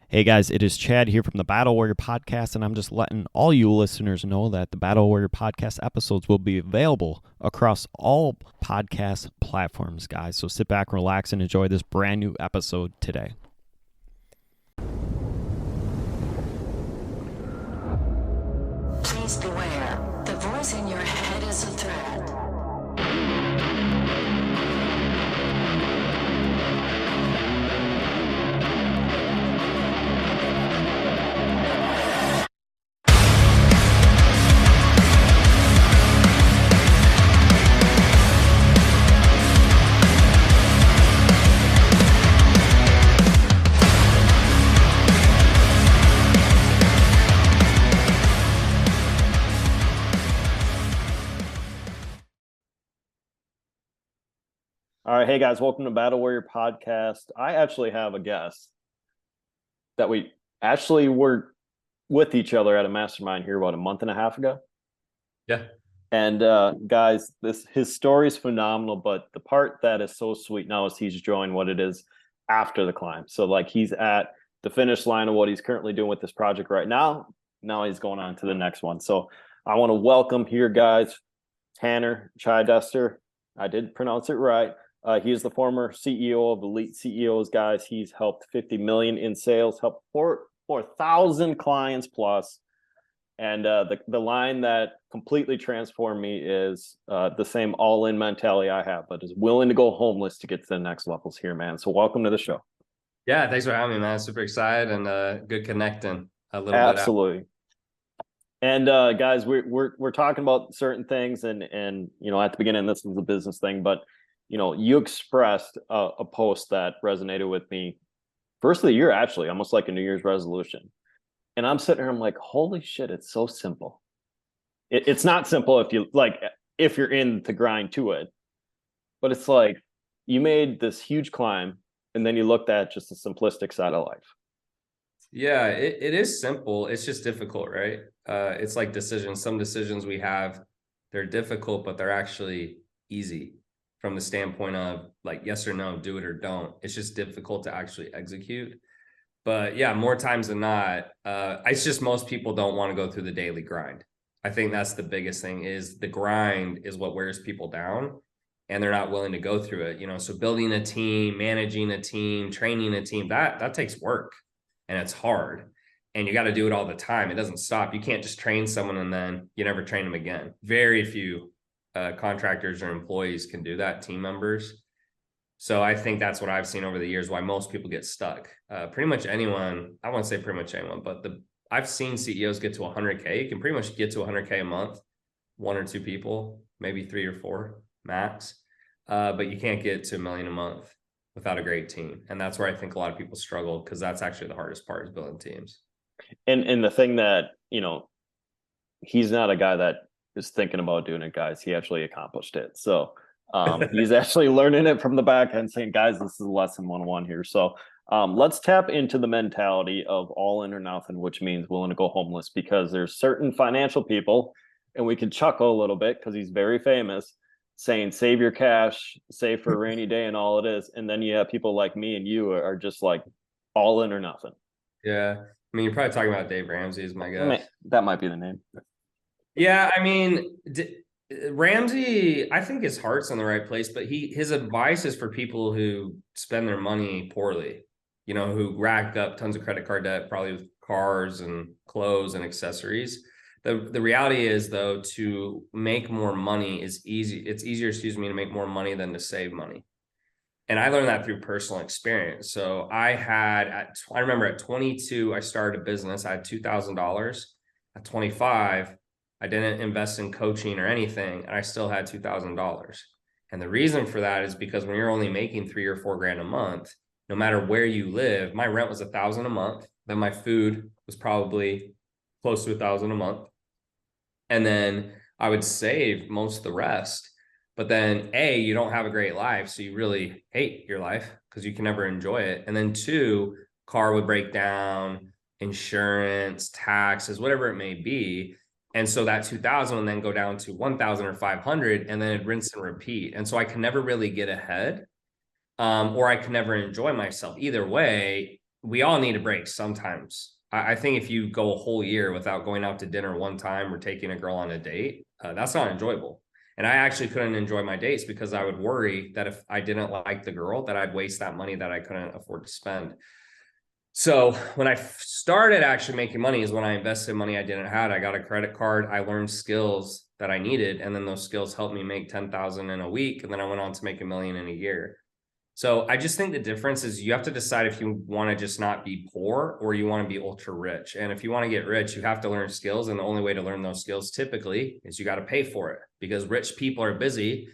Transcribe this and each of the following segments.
Hey guys, it is Chad here from the Battle Warrior Podcast, and I'm just letting all you listeners know that the Battle Warrior Podcast episodes will be available across all podcast platforms, guys. So sit back, relax, and enjoy this brand new episode today. Please beware. The voice in your head is a threat. All right, hey guys, welcome to Battle Warrior Podcast. I actually have a guest that we actually were with each other at a mastermind here about a month and a half ago. Yeah. And guys, his story is phenomenal, but the part that is so sweet now is he's joined what it is after the climb. So like he's at the finish line of what he's currently doing with this project right now. Now he's going on to the next one. So I want to welcome here, guys, Tanner Chidester. I did pronounce it right. He is the former CEO of Elite CEOs, guys. He's helped 50 million in sales, helped 4,000 clients plus. And the line that completely transformed me is the same all-in mentality I have, but is willing to go homeless to get to the next levels here, man. So welcome to the show. Yeah, thanks for having me, man. Super excited and good connecting a little bit. Absolutely. And guys, we're talking about certain things, and you know, at the beginning, this was a business thing, but you know, you expressed a post that resonated with me. First of the year, actually, almost like a New Year's resolution. And I'm sitting here, I'm like, holy shit, it's so simple. It's not simple if you're in the grind to it, but it's like you made this huge climb, and then you looked at just the simplistic side of life. Yeah, it is simple. It's just difficult, right? It's like decisions. Some decisions we have, they're difficult, but they're actually easy from the standpoint of like yes or no, do it or don't. It's just difficult to actually execute. But yeah, more times than not, it's just most people don't want to go through the daily grind. I think that's the biggest thing is the grind is what wears people down and they're not willing to go through it. You know, so building a team, managing a team, training a team, that takes work and it's hard. And you got to do it all the time. It doesn't stop. You can't just train someone and then you never train them again. Very few contractors or employees can do that, team members. So I think that's what I've seen over the years, why most people get stuck. Pretty much anyone, I won't say pretty much anyone, but I've seen CEOs get to 100K. You can pretty much get to 100K a month, one or two people, maybe 3 or 4 max. But you can't get to $1 million a month without a great team. And that's where I think a lot of people struggle because that's actually the hardest part is building teams. And the thing that, you know, he's not a guy that is thinking about doing it, guys. He actually accomplished it. So he's actually learning it from the back end, saying, guys, this is lesson 101 here. So let's tap into the mentality of all in or nothing, which means willing to go homeless, because there's certain financial people, and we can chuckle a little bit because he's very famous, saying save your cash, save for a rainy day, and all it is. And then you have people like me and you are just like all in or nothing. Yeah. I mean, you're probably talking about Dave Ramsey is my guess. That might be the name. Yeah, I mean, Ramsey, I think his heart's in the right place, but his advice is for people who spend their money poorly, you know, who rack up tons of credit card debt, probably with cars and clothes and accessories. The reality is, though, to make more money is easy. It's easier, to make more money than to save money. And I learned that through personal experience. So I remember at 22, I started a business. I had $2,000. At 25, I didn't invest in coaching or anything, and I still had $2,000. And the reason for that is because when you're only making $3 or $4 grand a month, no matter where you live, my rent was $1,000 a month. Then my food was probably close to $1,000 a month. And then I would save most of the rest. But then A, you don't have a great life. So you really hate your life because you can never enjoy it. And then 2, car would break down, insurance, taxes, whatever it may be. And so that 2,000 would then go down to 1,000 or 500, and then it'd rinse and repeat. And so I can never really get ahead, or I can never enjoy myself. Either way, we all need a break sometimes. I think if you go a whole year without going out to dinner one time or taking a girl on a date, that's not enjoyable. And I actually couldn't enjoy my dates because I would worry that if I didn't like the girl, that I'd waste that money that I couldn't afford to spend. So when I started actually making money is when I invested money I didn't have. I got a credit card. I learned skills that I needed. And then those skills helped me make 10,000 in a week. And then I went on to make $1 million in a year. So I just think the difference is you have to decide if you want to just not be poor or you want to be ultra rich. And if you want to get rich, you have to learn skills. And the only way to learn those skills typically is you got to pay for it, because rich people are busy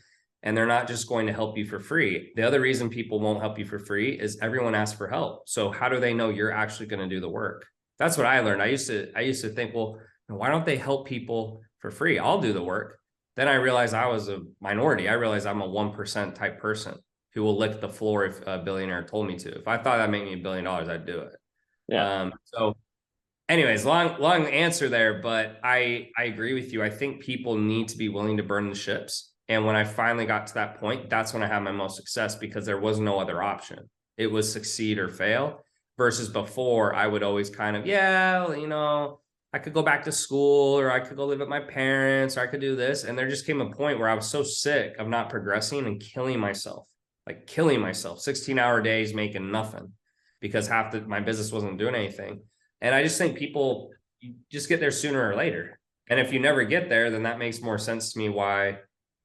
and they're not just going to help you for free. The other reason people won't help you for free is everyone asks for help. So how do they know you're actually going to do the work? That's what I learned. I used to think, well, why don't they help people for free? I'll do the work. Then I realized I was a minority. I realized I'm a 1% type person who will lick the floor if a billionaire told me to. If I thought that'd make me $1 billion, I'd do it. Yeah. So anyways, long answer there, but I agree with you. I think people need to be willing to burn the ships. And when I finally got to that point, that's when I had my most success, because there was no other option. It was succeed or fail, versus before I would always kind of, I could go back to school, or I could go live with my parents, or I could do this. And there just came a point where I was so sick of not progressing and killing myself 16-hour days, making nothing, because my business wasn't doing anything. And I just think people just get there sooner or later. And if you never get there, then that makes more sense to me why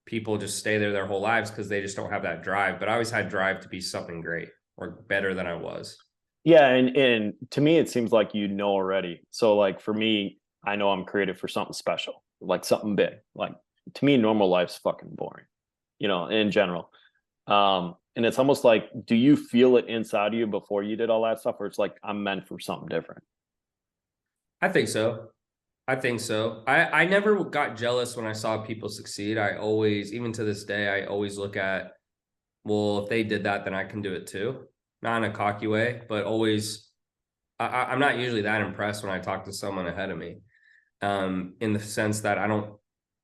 people just stay there their whole lives, because they just don't have that drive. But I always had drive to be something great or better than I was. Yeah. And to me, it seems like you know already. So like for me, I know I'm created for something special, like something big. Like to me, normal life's fucking boring, in general. And it's almost like, do you feel it inside of you before you did all that stuff? Or it's like, I'm meant for something different? I think so. I never got jealous when I saw people succeed. I always, even to this day, I always look at, well, if they did that, then I can do it too. Not in a cocky way, but always, I'm not usually that impressed when I talk to someone ahead of me, in the sense that I don't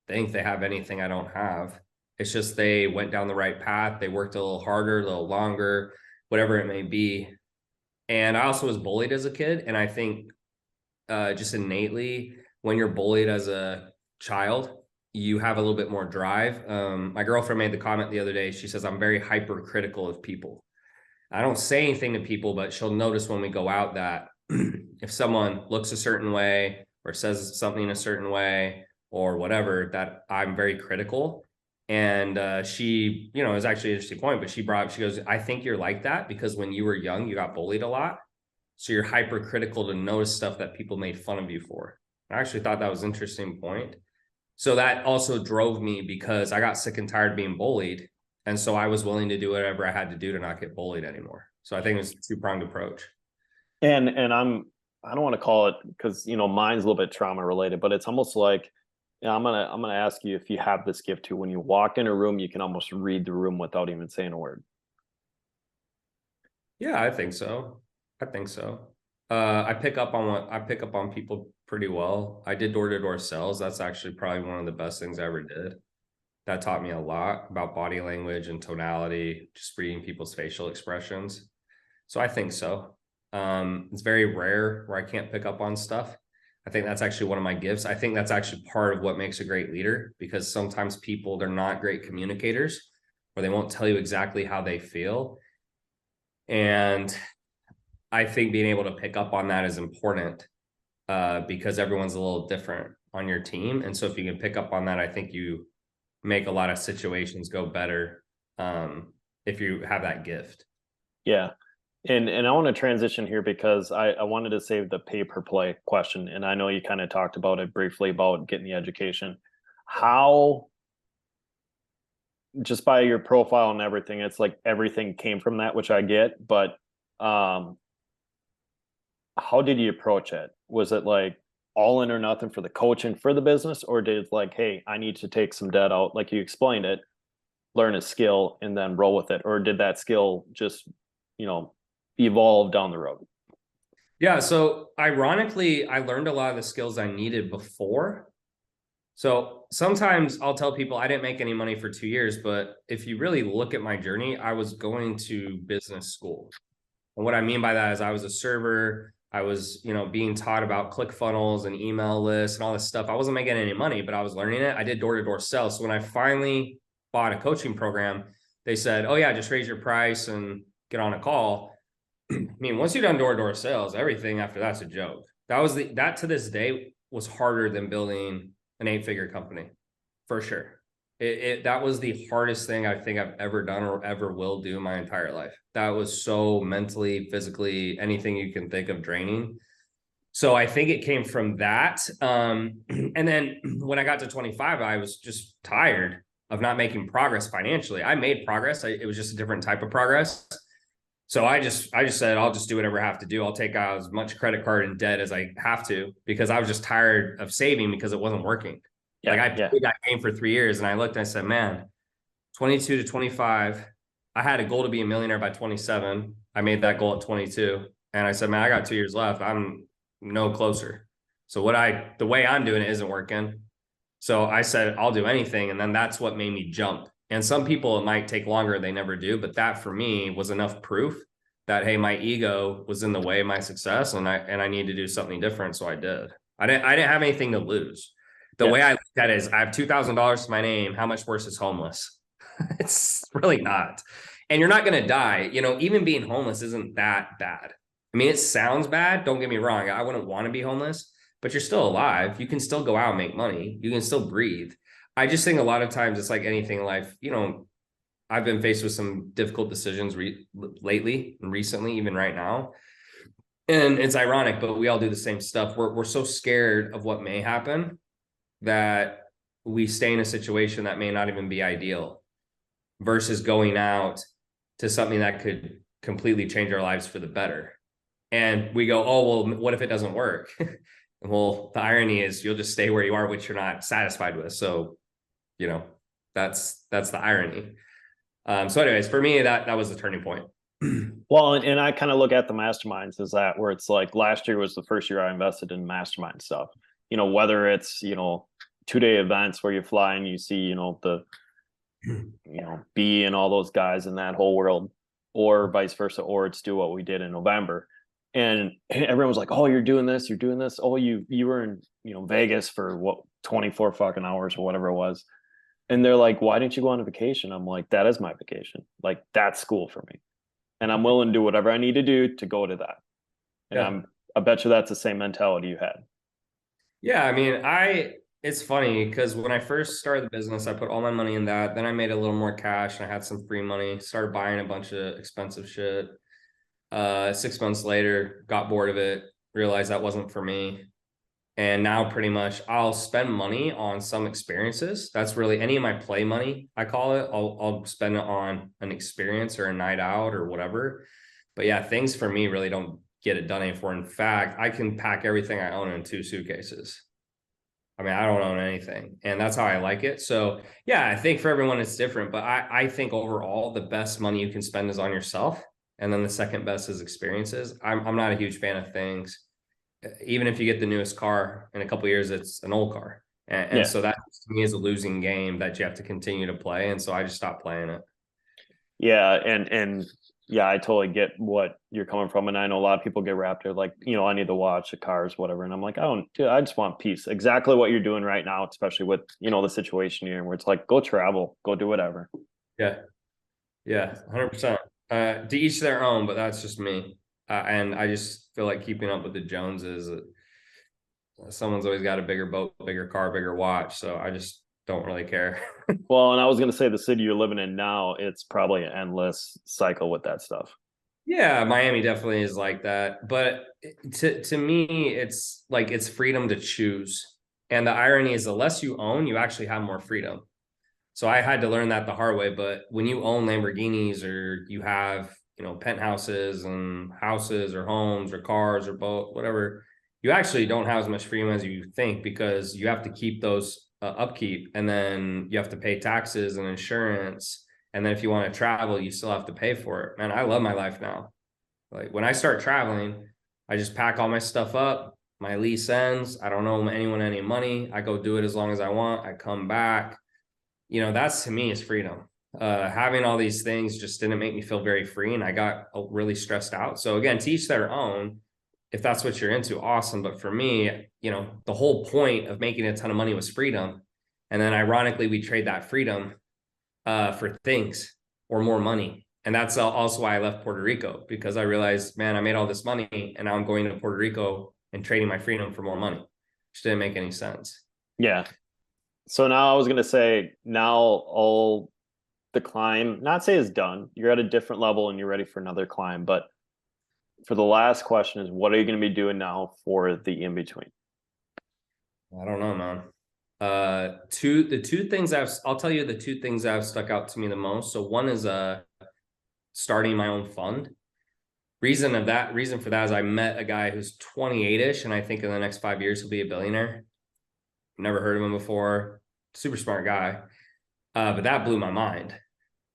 think they have anything I don't have. It's just they went down the right path. They worked a little harder, a little longer, whatever it may be. And I also was bullied as a kid. And I think just innately, when you're bullied as a child, you have a little bit more drive. My girlfriend made the comment the other day. She says, I'm very hypercritical of people. I don't say anything to people, but she'll notice when we go out that if someone looks a certain way or says something a certain way or whatever, that I'm very critical. And she, it was actually an interesting point, but she goes, I think you're like that because when you were young, you got bullied a lot. So you're hypercritical to notice stuff that people made fun of you for. I actually thought that was an interesting point. So that also drove me, because I got sick and tired of being bullied. And so I was willing to do whatever I had to do to not get bullied anymore. So I think it's a two-pronged approach. And I don't want to call it, because mine's a little bit trauma related, but it's almost like, I'm gonna ask you if you have this gift too. When you walk in a room, you can almost read the room without even saying a word. Yeah, I think so. I pick up on people pretty well. I did door-to-door sales. That's actually probably one of the best things I ever did. That taught me a lot about body language and tonality, just reading people's facial expressions. So I think so. It's very rare where I can't pick up on stuff. I think that's actually one of my gifts. I think that's actually part of what makes a great leader, because sometimes people, they're not great communicators, or they won't tell you exactly how they feel. And I think being able to pick up on that is important, because everyone's a little different on your team. And so if you can pick up on that, I think you make a lot of situations go better, if you have that gift. Yeah. And I want to transition here, because I wanted to save the pay per play question. And I know you kind of talked about it briefly about getting the education. How, just by your profile and everything, it's like everything came from that, which I get, but how did you approach it? Was it like all in or nothing for the coaching for the business, or did it like, hey, I need to take some debt out, like you explained it, learn a skill and then roll with it? Or did that skill just, evolve down the road? Yeah. So ironically, I learned a lot of the skills I needed before. So sometimes I'll tell people I didn't make any money for 2 years, but if you really look at my journey, I was going to business school. And what I mean by that is I was a server. I was, being taught about ClickFunnels and email lists and all this stuff. I wasn't making any money, but I was learning it. I did door-to-door sales. So when I finally bought a coaching program, they said, oh yeah, just raise your price and get on a call. I mean, once you're done door-to-door sales, everything after that's a joke. That to this day was harder than building an 8-figure company, for sure. That was the hardest thing I think I've ever done or ever will do my entire life. That was so mentally, physically, anything you can think of draining. So I think it came from that. And then when I got to 25, I was just tired of not making progress financially. I made progress. It was just a different type of progress. So I just said, I'll just do whatever I have to do. I'll take out as much credit card and debt as I have to, because I was just tired of saving because it wasn't working. Like I played that game for 3 years and I looked and I said, man, 22 to 25, I had a goal to be a millionaire by 27. I made that goal at 22. And I said, man, I got 2 years left. I'm no closer. So the way I'm doing it isn't working. So I said, I'll do anything. And then that's what made me jump. And some people, it might take longer, they never do. But that for me was enough proof that, hey, my ego was in the way of my success and I need to do something different. So I did. I didn't have anything to lose. The way I look at it is I have $2,000 to my name. How much worse is homeless? It's really not. And you're not going to die. Even being homeless isn't that bad. I mean, it sounds bad. Don't get me wrong. I wouldn't want to be homeless, but you're still alive. You can still go out and make money. You can still breathe. I just think a lot of times it's like anything in life. I've been faced with some difficult decisions lately and recently, even right now. And it's ironic, but we all do the same stuff. We're so scared of what may happen that we stay in a situation that may not even be ideal versus going out to something that could completely change our lives for the better. And we go, oh, well, what if it doesn't work? Well, the irony is you'll just stay where you are, which you're not satisfied with. So, that's the irony. So anyways, for me, that was the turning point. Well, and I kind of look at the masterminds as that, where it's like last year was the first year I invested in mastermind stuff, whether it's, 2-day events where you fly and you see, the, B and all those guys in that whole world, or vice versa, or it's do what we did in November. And everyone was like, oh, you're doing this. Oh, you were in, Vegas for 24 fucking hours or whatever it was. And they're like, why didn't you go on a vacation? I'm like, that is my vacation. Like, that's school for me. And I'm willing to do whatever I need to do to go to that. And I bet you that's the same mentality you had. Yeah. I mean, it's funny because when I first started the business, I put all my money in that. Then I made a little more cash and I had some free money, started buying a bunch of expensive shit. 6 months later, got bored of it, realized that wasn't for me. And now pretty much I'll spend money on some experiences. That's really any of my play money, I call it. I'll spend it on an experience or a night out or whatever. But yeah, things for me really don't get it done anymore. In fact, I can pack everything I own in 2 suitcases. I mean, I don't own anything, and that's how I like it. So yeah, I think for everyone it's different, but I think overall the best money you can spend is on yourself. And then the second best is experiences. I'm not a huge fan of things. Even if you get the newest car in a couple of years, it's an old car. And so that to me is a losing game that you have to continue to play. And so I just stopped playing it. Yeah. And yeah, I totally get what you're coming from. And I know a lot of people get wrapped there like, I need to watch the cars, whatever. And I'm like, dude, I just want peace. Exactly what you're doing right now, especially with, the situation you're in, where it's like, go travel, go do whatever. Yeah. Yeah. 100%. To each their own, but that's just me. And I just feel like keeping up with the Joneses. Someone's always got a bigger boat, bigger car, bigger watch. So I just don't really care. Well, and I was going to say the city you're living in now, it's probably an endless cycle with that stuff. Yeah, Miami definitely is like that. But to me, it's like it's freedom to choose. And the irony is the less you own, you actually have more freedom. So I had to learn that the hard way. But when you own Lamborghinis or you have, penthouses and houses or homes or cars or boat, whatever, you actually don't have as much freedom as you think because you have to keep those upkeep, and then you have to pay taxes and insurance. And then if you want to travel, you still have to pay for it. Man, I love my life now. Like when I start traveling, I just pack all my stuff up. My lease ends. I don't owe anyone any money. I go do it as long as I want. I come back. That's to me is freedom. Having all these things just didn't make me feel very free, and I got really stressed out. So again, to each their own. If that's what you're into, awesome. But for me, the whole point of making a ton of money was freedom. And then ironically, we trade that freedom for things or more money. And that's also why I left Puerto Rico, because I realized, man, I made all this money and now I'm going to Puerto Rico and trading my freedom for more money, which didn't make any sense. Yeah. So now I was going to say, now all the climb, not say is done. You're at a different level and you're ready for another climb. But for the last question is, what are you going to be doing now for the in-between? I don't know, man. I'll tell you the two things that have stuck out to me the most. So one is starting my own fund. Reason for that is I met a guy who's 28-ish, and I think in the next 5 years he'll be a billionaire. Never heard of him before. Super smart guy. But that blew my mind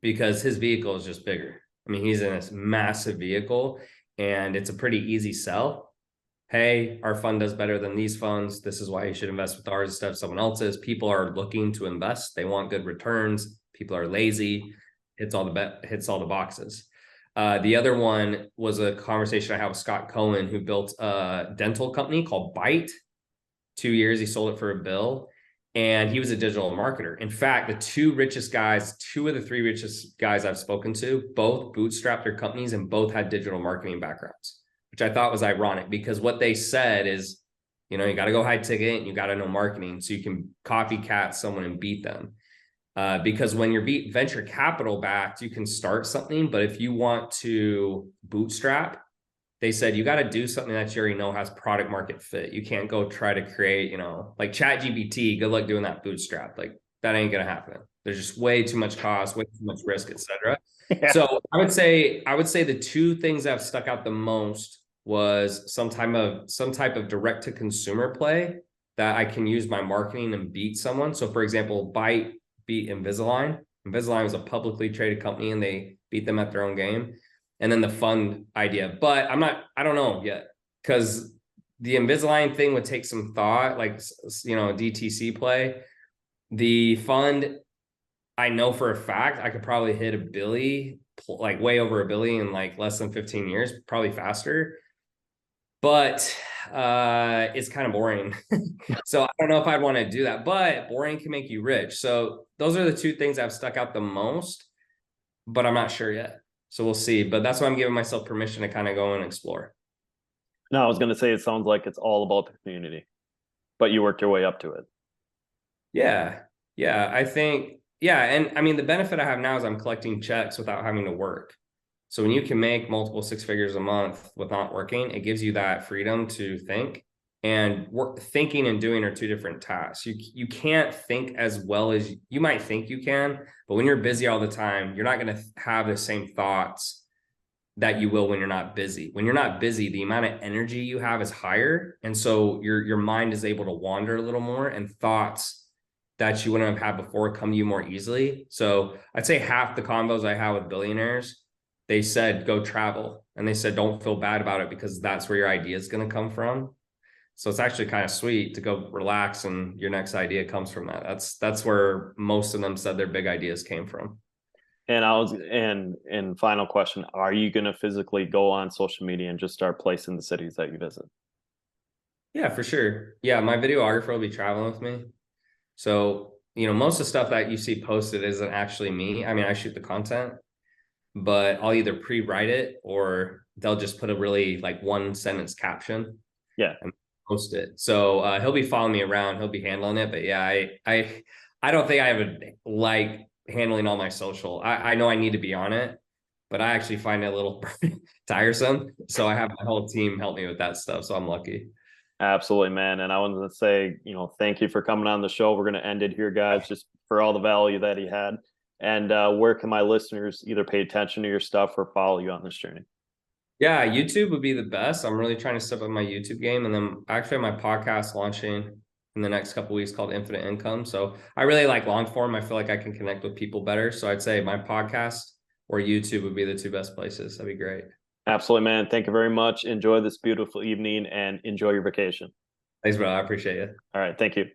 because his vehicle is just bigger. I mean, he's in this massive vehicle and it's a pretty easy sell. Hey, our fund does better than these funds. This is why you should invest with ours instead of someone else's. People are looking to invest. They want good returns. People are lazy. Hits all the boxes. The other one was a conversation I had with Scott Cohen, who built a dental company called Byte. 2 years, he sold it for $1 billion. And he was a digital marketer. In fact, the two of the three richest guys I've spoken to, both bootstrapped their companies and both had digital marketing backgrounds, which I thought was ironic because what they said is, you got to go high ticket and you got to know marketing so you can copycat someone and beat them. Because when you're venture capital backed, you can start something, but if you want to bootstrap, they said you got to do something that you already know has product market fit. You can't go try to create, like ChatGPT. Good luck doing that bootstrap. Like that ain't gonna happen. There's just way too much cost, way too much risk, etc. Yeah. So I would say the two things that have stuck out the most was some type of direct to consumer play that I can use my marketing and beat someone. So for example, Byte beat Invisalign. Invisalign was a publicly traded company and they beat them at their own game. And then the fund idea, but I don't know yet, because the Invisalign thing would take some thought, like, DTC play. The fund, I know for a fact, I could probably hit $1 billion, like way over $1 billion in like less than 15 years, probably faster. But it's kind of boring. So I don't know if I'd want to do that, but boring can make you rich. So those are the two things that have stuck out the most, but I'm not sure yet. So we'll see, but that's why I'm giving myself permission to kind of go and explore. No, I was going to say, it sounds like it's all about the community, but you worked your way up to it. Yeah. I think, and I mean, the benefit I have now is I'm collecting checks without having to work. So when you can make multiple 6 figures a month with not working, it gives you that freedom to think. And thinking and doing are two different tasks. You can't think as well as you might think you can, but when you're busy all the time, you're not going to have the same thoughts that you will when you're not busy. When you're not busy, the amount of energy you have is higher. And so your mind is able to wander a little more, and thoughts that you wouldn't have had before come to you more easily. So I'd say half the combos I have with billionaires, they said, go travel. And they said, don't feel bad about it because that's where your idea is going to come from. So it's actually kind of sweet to go relax and your next idea comes from that. That's where most of them said their big ideas came from. And final question, are you going to physically go on social media and just start placing the cities that you visit? Yeah, for sure. Yeah, my videographer will be traveling with me. So, most of the stuff that you see posted isn't actually me. I mean, I shoot the content, but I'll either pre-write it or they'll just put a really like 1-sentence caption. Yeah. And post it. So he'll be following me around. He'll be handling it. But yeah, I don't think I would like handling all my social. I know I need to be on it, but I actually find it a little tiresome. So I have my whole team help me with that stuff. So I'm lucky. Absolutely, man. And I wanted to say, thank you for coming on the show. We're going to end it here, guys, just for all the value that he had. And where can my listeners either pay attention to your stuff or follow you on this journey? Yeah, YouTube would be the best. I'm really trying to step up my YouTube game. And then actually my podcast launching in the next couple of weeks called Infinite Income. So I really like long form. I feel like I can connect with people better. So I'd say my podcast or YouTube would be the two best places. That'd be great. Absolutely, man. Thank you very much. Enjoy this beautiful evening and enjoy your vacation. Thanks, bro. I appreciate it. All right. Thank you.